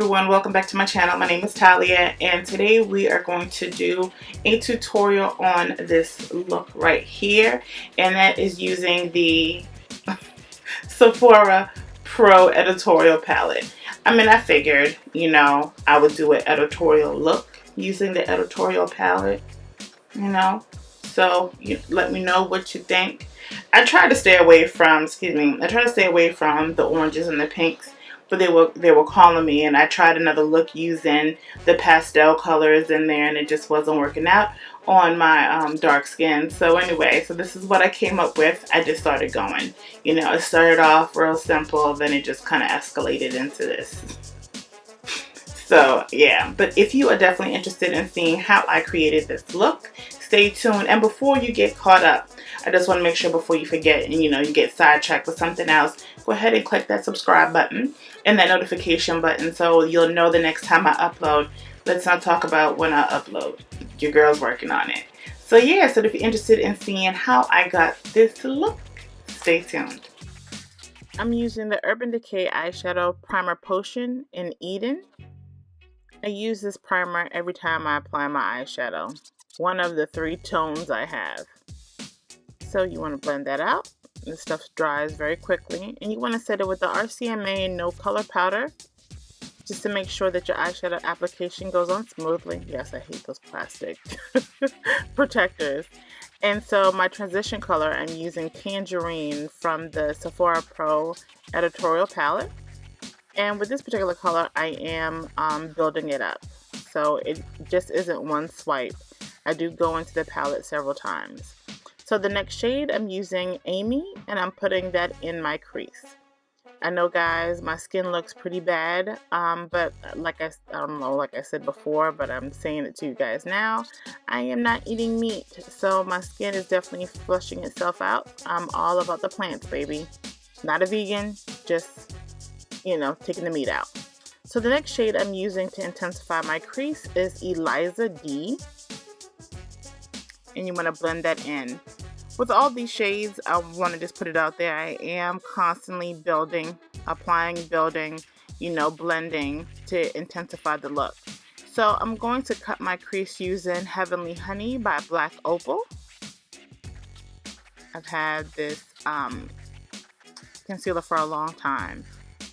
everyone, welcome back to my channel. My name is Talia, and today we are going to do a tutorial on this look right here, and that is using the Sephora Pro Editorial palette. I mean, I figured, I would do an editorial look using the Editorial palette, so you let me know what you think. I try to stay away from, the oranges and the pinks, but they were calling me, and I tried another look using the pastel colors in there, and it just wasn't working out on my dark skin. So anyway, so this is what I came up with. I just started going. It started off real simple, then it just kind of escalated into this. So yeah, but if you are definitely interested in seeing how I created this look, stay tuned. And before you get caught up, I just want to make sure before you forget and you get sidetracked with something else, go ahead and click that subscribe button and that notification button so you'll know the next time I upload. Let's not talk about when I upload. Your girl's working on it. So yeah, so if you're interested in seeing how I got this look, stay tuned. I'm using the Urban Decay Eyeshadow Primer Potion in Eden. I use this primer every time I apply my eyeshadow. One of the 3 tones I have. So you want to blend that out. This stuff dries very quickly. And you want to set it with the RCMA No Color Powder, just to make sure that your eyeshadow application goes on smoothly. Yes, I hate those plastic protectors. And so my transition color, I'm using Tangerine from the Sephora Pro Editorial palette. And with this particular color, I am building it up. So it just isn't one swipe. I do go into the palette several times. So the next shade, I'm using Amy, and I'm putting that in my crease. I know, guys, my skin looks pretty bad, but like I said before, but I'm saying it to you guys now, I am not eating meat, so my skin is definitely flushing itself out. I'm all about the plants, baby. Not a vegan, just, taking the meat out. So the next shade I'm using to intensify my crease is Eliza D. And you want to blend that in. With all these shades, I want to just put it out there, I am constantly building, applying, building, blending to intensify the look. So I'm going to cut my crease using Heavenly Honey by Black Opal. I've had this concealer for a long time.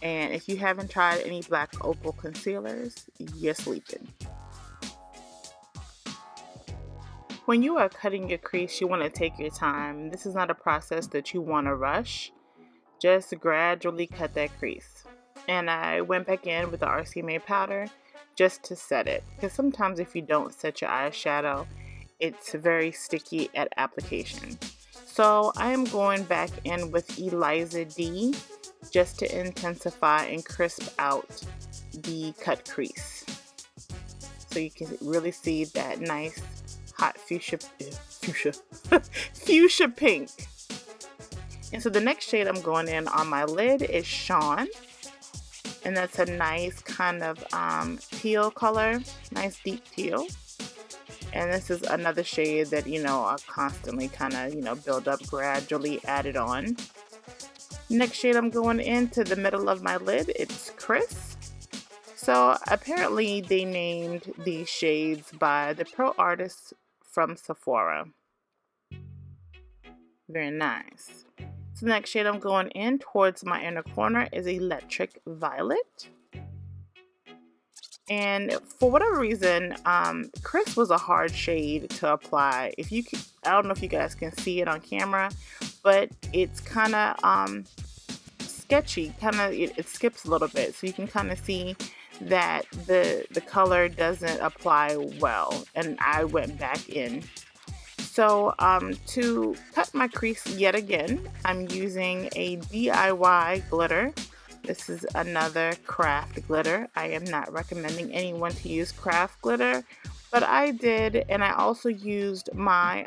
And if you haven't tried any Black Opal concealers, you're sleeping. When you are cutting your crease, you want to take your time. This is not a process that you want to rush. Just gradually cut that crease. And I went back in with the RCMA powder just to set it. Because sometimes if you don't set your eyeshadow, it's very sticky at application. So I am going back in with Eliza D just to intensify and crisp out the cut crease. So you can really see that nice hot fuchsia pink. And so the next shade I'm going in on my lid is Sean, and that's a nice kind of teal color, nice deep teal. And this is another shade that I constantly kind of build up, gradually add it on. Next shade I'm going into the middle of my lid, it's Chris. So apparently they named these shades by the pro artists from Sephora. Very nice. So the next shade I'm going in towards my inner corner is Electric Violet. And for whatever reason, Chris was a hard shade to apply. I don't know if you guys can see it on camera, but it's kind of sketchy. It skips a little bit, so you can kind of see that the color doesn't apply well, and I went back in. So to cut my crease yet again, I'm using a DIY glitter. This is another craft glitter. I am not recommending anyone to use craft glitter, but I did, and I also used my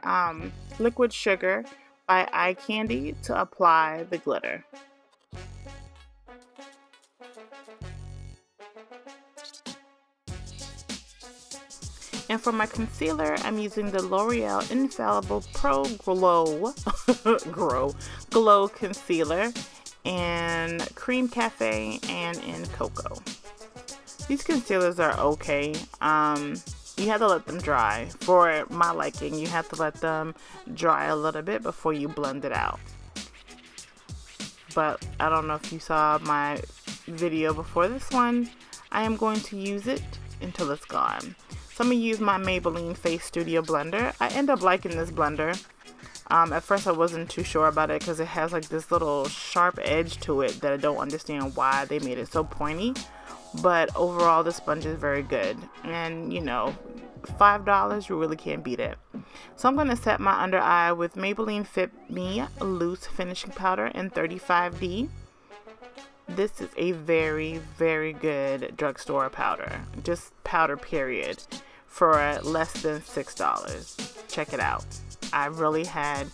liquid sugar by Eye Candy to apply the glitter. And for my concealer, I'm using the L'Oreal Infallible Pro Glow Concealer in Cream Cafe and in Cocoa. These concealers are okay. You have to let them dry. For my liking, you have to let them dry a little bit before you blend it out. But I don't know if you saw my video before this one. I am going to use it until it's gone. So I'm going to use my Maybelline Face Studio blender. I end up liking this blender. At first I wasn't too sure about it because it has like this little sharp edge to it that I don't understand why they made it so pointy. But overall, the sponge is very good. And you know, $5, you really can't beat it. So I'm going to set my under eye with Maybelline Fit Me Loose Finishing Powder in 35D. This is a very, very good drugstore powder. Just powder, period. For less than $6. Check it out. I really had,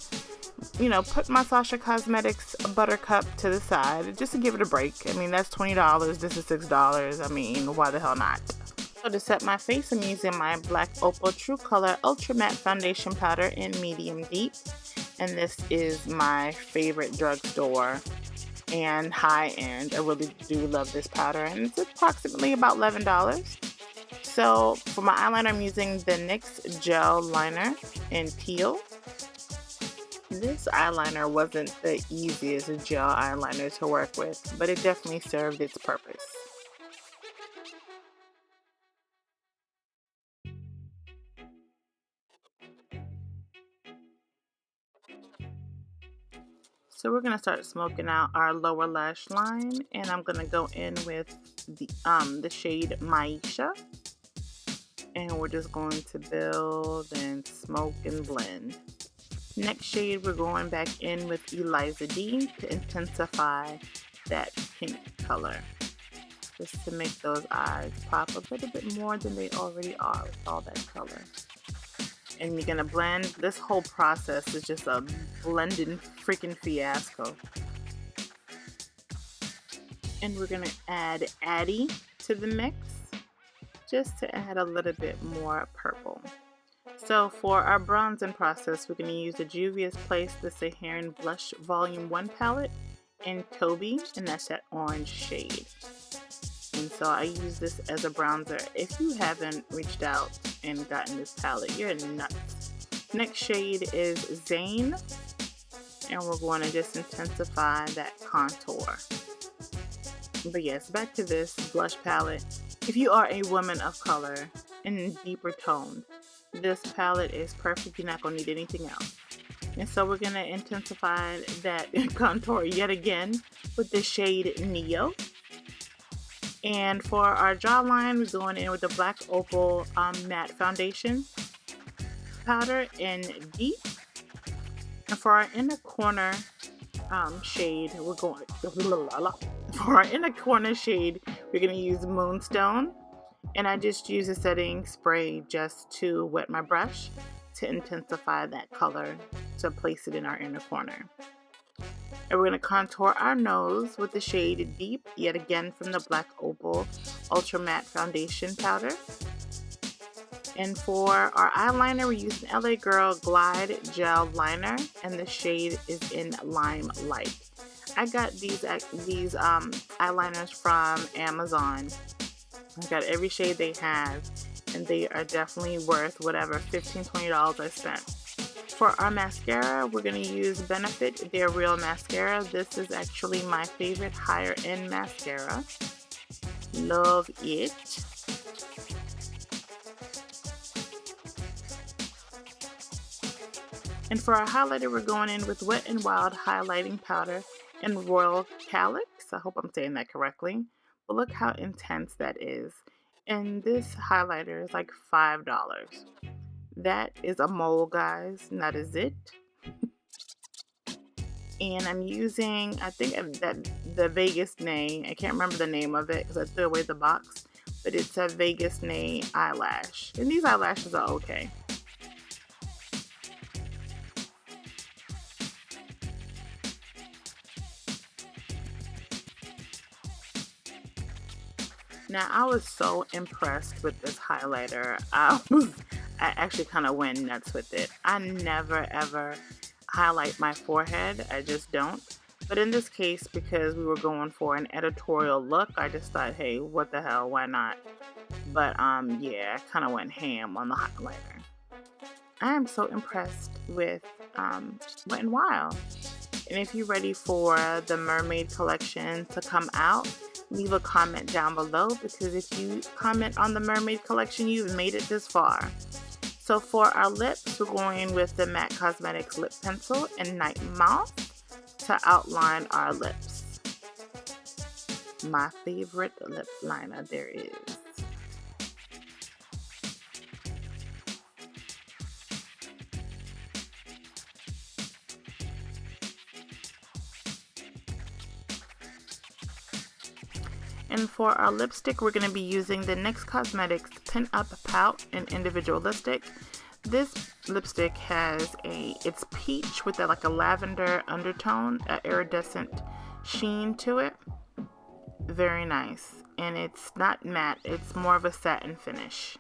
you know, put my Sasha Cosmetics Buttercup to the side just to give it a break. I mean, that's $20. This is $6. I mean, why the hell not? So to set my face, I'm using my Black Opal True Color Ultra Matte Foundation Powder in Medium Deep. And this is my favorite drugstore and high end. I really do love this powder. And it's approximately about $11. So for my eyeliner, I'm using the NYX Gel Liner in Teal. This eyeliner wasn't the easiest gel eyeliner to work with, but it definitely served its purpose. So we're gonna start smoking out our lower lash line, and I'm gonna go in with the shade Maisha, and we're just going to build and smoke and blend. Next shade, we're going back in with Eliza D to intensify that pink color, just to make those eyes pop a little bit more than they already are with all that color. And you're gonna blend. This whole process is just a blending freaking fiasco. And we're gonna add Addy to the mix, just to add a little bit more purple. So for our bronzing process, we're going to use the Juvia's Place the Saharan Blush Volume 1 palette in Toby, and that's that orange shade. And so I use this as a bronzer. If you haven't reached out and gotten this palette, you're nuts. Next shade is Zane, and we're going to just intensify that contour. But yes, back to this blush palette. If you are a woman of color and deeper toned, this palette is perfect. You're not going to need anything else. And so we're going to intensify that contour yet again with the shade Neo. And for our jawline, we're going in with the Black Opal Matte Foundation powder in Deep. And for our inner corner shade, we're going to use Moonstone. And I just use a setting spray just to wet my brush to intensify that color, to place it in our inner corner. And we're going to contour our nose with the shade Deep, yet again from the Black Opal Ultra Matte Foundation powder. And for our eyeliner, we're using LA Girl Glide Gel Liner, and the shade is in Lime Light. I got these eyeliners from Amazon. I got every shade they have, and they are definitely worth whatever $15-20 I spent. For our mascara, we're going to use Benefit Their Real Mascara. This is actually my favorite higher end mascara. Love it. And for our highlighter, we're going in with Wet n Wild Highlighting Powder in Royal Calyx. I hope I'm saying that correctly. But look how intense that is. And this highlighter is like $5. That is a mole, guys, not a zit. And I'm using, I think that the Vegas Nay, I can't remember the name of it because I threw away the box, but it's a Vegas Nay eyelash. And these eyelashes are okay. Now, I was so impressed with this highlighter. I actually kind of went nuts with it. I never ever highlight my forehead. I just don't. But in this case, because we were going for an editorial look, I just thought, hey, what the hell, why not? But yeah, I kind of went ham on the highlighter. I am so impressed with Wet n Wild. And if you're ready for the mermaid collection to come out, leave a comment down below, because if you comment on the mermaid collection, you've made it this far. So for our lips, we're going with the MAC Cosmetics Lip Pencil and Night Mouth to outline our lips. My favorite lip liner there is. And for our lipstick, we're going to be using the NYX Cosmetics Pin Up Pout in Individualistic. This lipstick has it's peach with like a lavender undertone, an iridescent sheen to it. Very nice. And it's not matte, it's more of a satin finish.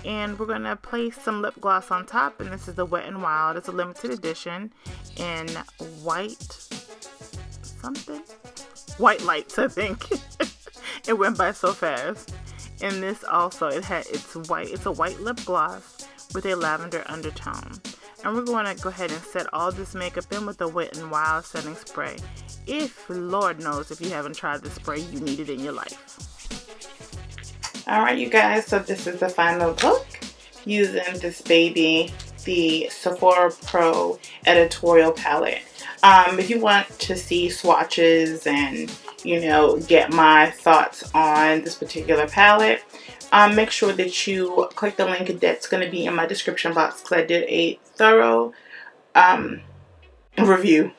And we're going to place some lip gloss on top, and this is the Wet n Wild. It's a limited edition in white lights, I think. It went by so fast. And this also, it's a white lip gloss with a lavender undertone. And we're going to go ahead and set all this makeup in with the Wet n Wild setting spray. If, Lord knows, if you haven't tried this spray, you need it in your life. Alright, you guys, so this is the final look using this baby, the Sephora Pro Editorial palette. If you want to see swatches and, you know, get my thoughts on this particular palette, make sure that you click the link that's going to be in my description box, because I did a thorough review.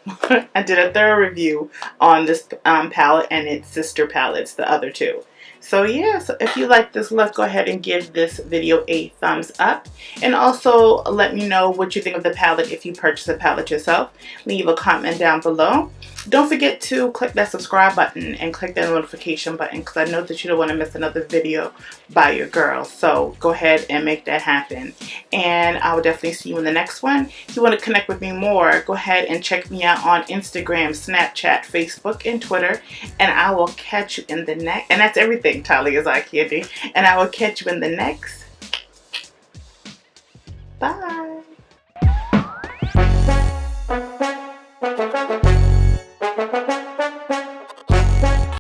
I did a thorough review on this palette and its sister palettes, the other two. So yeah, so if you like this look, go ahead and give this video a thumbs up. And also let me know what you think of the palette if you purchase a palette yourself. Leave a comment down below. Don't forget to click that subscribe button and click that notification button, because I know that you don't want to miss another video by your girl. So go ahead and make that happen. And I will definitely see you in the next one. If you want to connect with me more, go ahead and check me out on Instagram, Snapchat, Facebook, and Twitter. And I will catch you in the next. And that's everything, Talia's Eye Candy. And I will catch you in the next. Bye.